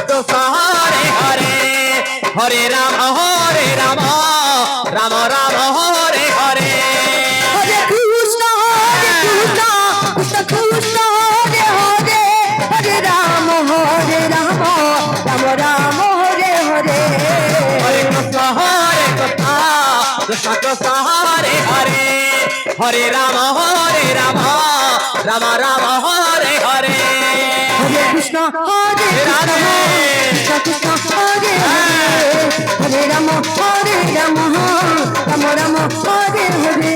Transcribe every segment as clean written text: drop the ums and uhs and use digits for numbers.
Krishna Hare Hare Hare Ram Ram Ram Hare Hare Hare Krishna Krishna Krishna Hare Hare Hare Ram Ram Ram Hare Hare Hare Krishna Krishna Krishna Hare Hare Hare Ram Ram Ram Hare Hare Hare Krishna Krishna Krishna Hare Hare Hare Ram Ram Ram Hare Hare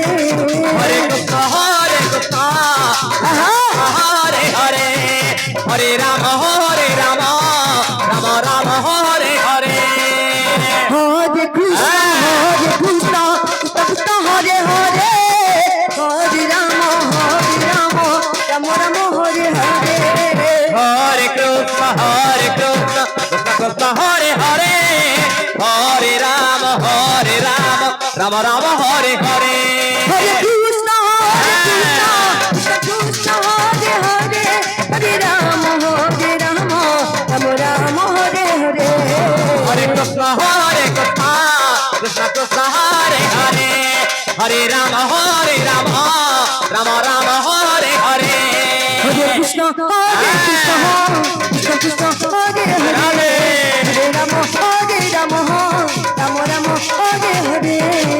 Hare Krishna Hare Hare Hare Ram Ram Ram Hare Hare Hare Krishna Krishna Krishna Hare Hare Hare Ram Ram Ram Hare Hare Hare Krishna Krishna Krishna Hare Hare Hare Ram Ram Ram Hare Hare Hare Krishna Krishna Hare Hare Hare Ram Ram Ram Hare Hare Hare Krishna Krishna Krishna Hare Hare Hare Ram Ram Ram Hare Hare Hare Krishna Krishna Krishna Hare Hare Hare Ram Ram Ram Hare Hare Hare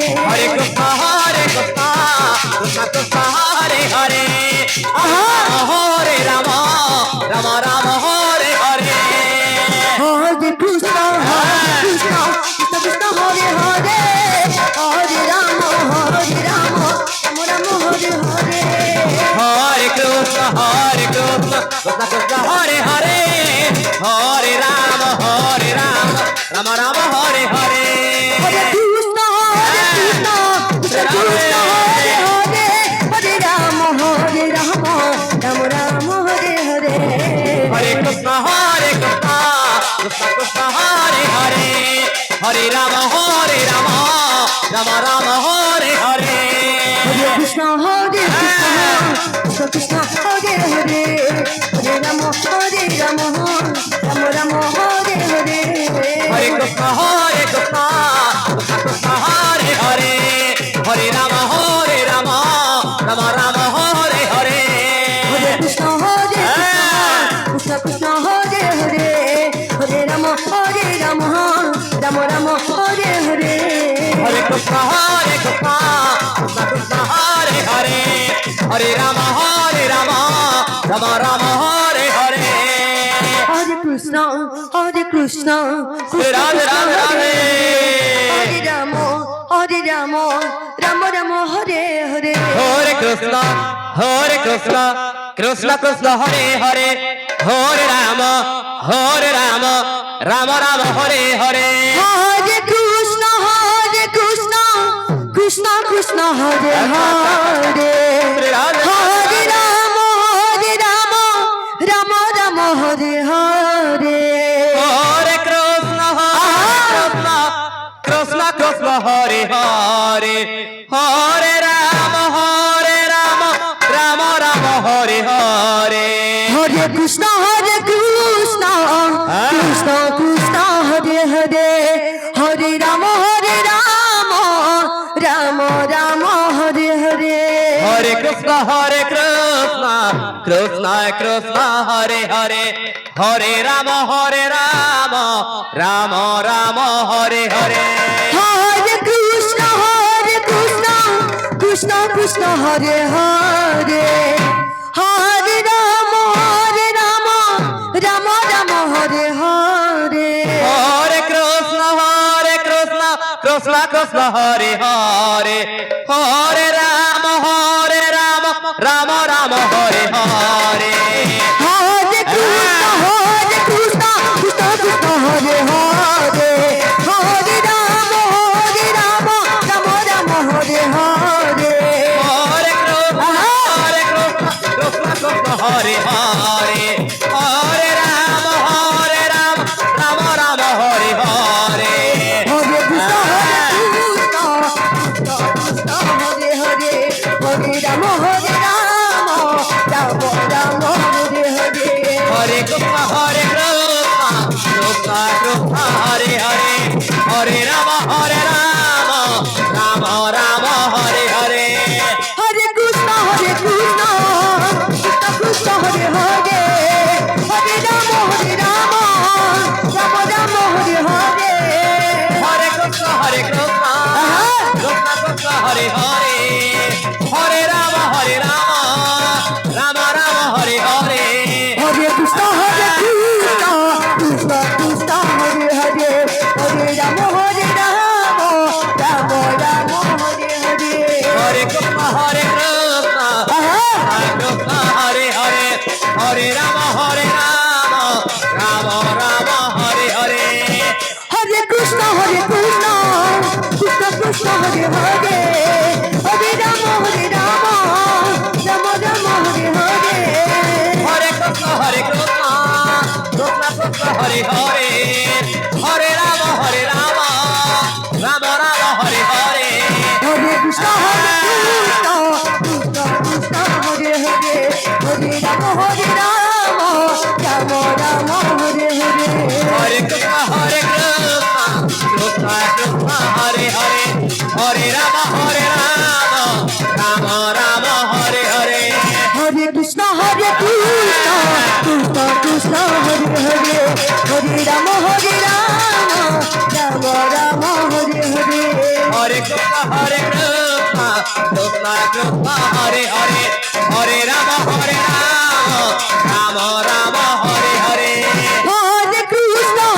Krishna Krishna Krishna Hare Hare Hare Ram Ram Hare Hare Hare Krishna Krishna Krishna Hare Hare Hare Ram Ram Ram Hare Hare Hare Krishna Krishna Krishna Hare Hare Hare Ram Ram Ram Hare Hare Hare Krishna Krishna Krishna Hare Hare Hare Ram Ram Ram Hare Hare Hare Krishna Krishna Krishna Hare Hare Hare Ram Ram Ram Hare Hare Hare Krishna Krishna Krishna Hare Hare Hare Ram Ram Ram Hare Hare Hare Krishna Krishna Krishna Hare Hare Hare Ram Ram Ram Hare Hare Hare Krishna Krishna Krishna Hare Hare Hare Ram Ram Ram Hare Hare Hare Krishna Krishna Krishna Hare Hare Hare Ram Ram Ram Hare Hare Hare Krishna Krishna Radhe Radhe Radhe Hare Ram Ram Ram Hare Hare Hare Krishna Krishna Krishna Hare Hare Hare Ram Ram Ram Hare Hare Hare Krishna Krishna Krishna Hare Hare Hare Ram Ram Ram Hare Hare Hare Krishna Krishna Krishna Hare Hare Hare Ram Ram Ram Hare Hare Hare Krishna Krishna Krishna Hare Hare Hare Ram Ram Ram Hare Hare Hare Krishna Krishna Krishna Hare Hare Hare Ram Ram Ram Hare Hare Hare Krishna Krishna Krishna Hare Hare Hare Ram Ram Ram Hare Hare Hare Krishna Krishna Krishna Hare Hare Hare Ram Ram Ram Hare Hare Hare Krishna Krishna Krishna Hare Hare Hare Ram Ram Ram Hare Hare Hare Krishna Krishna Krishna Hare Hare Hare Ram Ram Ram Hare Hare Hare Krishna Hare Hare Hare Ram Ram Ram Hare Hare Rama, Rama Rama, Hare Hare. Hare Krishna, Krishna Krishna, Hare Hare. Hare Rama, Rama Rama, Hare Hare. Hare Krishna, Krishna Krishna, Hare Hare. Hare Rama, Rama Rama, Hare Hare. Hare Krishna, Krishna Krishna, Hare Hare. Hare Rama, Rama Rama, Hare Hare. Hare Krishna, Krishna Hare Hare. Hare Rama, Rama Rama, Hare Hare. Hare Krishna, Krishna Krishna, Hare Hare. Hare Rama, Rama Rama, Hare Hare. Hare Krishna, Krishna Krishna, Hare Hare. Hare Rama, Rama Rama, Hare Hare. Hare Krishna, Krishna Krishna, Hare Hare. Hare Rama, Rama Rama, Hare Hare. Hare Krishna, Krishna Krishna, Hare Hare. Hare Rama, Rama Rama, Hare Hare. Hare Krishna, Krishna Krishna, Hare Hare. Hare Rama, Rama Rama, Hare Hare. Hare Krishna, Krishna Krishna, Hare Hare. Hare Rama, Rama Rama, Hare Hare. Hare Krishna,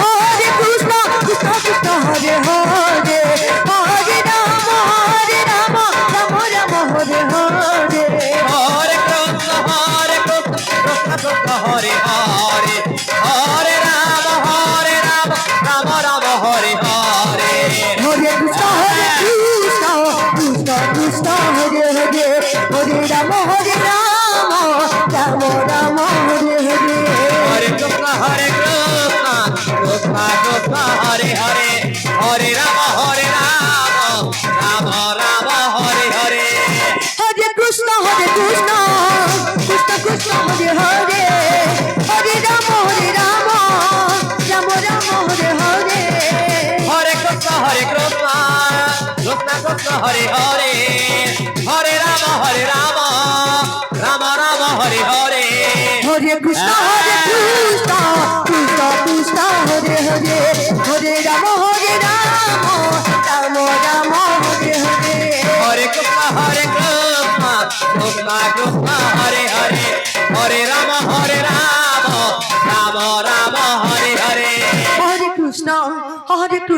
Krishna Krishna, Hare Hare. Hare Rama, Rama Rama, Hare Hare. Hare Krishna, Krishna Krishna, Hare Hare. Hare Rama, Rama Rama, Hare Hare. Hare Krishna, Krishna Krishna, Hare Hare. Hare Rama, Rama Rama, Hare Hare. Hare Krishna, Krishna Krishna, Hare Hare. Hare Rama, Rama Rama, Hare Hare. Hare Krishna, Krishna Krishna, Hare Hare. Hare Rama, Rama Rama, Hare Hare. Hare Krishna, Krishna Krishna, Hare Hare. Hare Rama, Rama Rama, Hare Hare. Hare Krishna, Krishna Krishna, Hare Hare. Hare Rama, Rama Rama, Hare Hare. Hare Krishna, Krishna Krishna, Hare Hare. Hare Rama, Rama Rama, Hare Hare. Hare Krishna, Krishna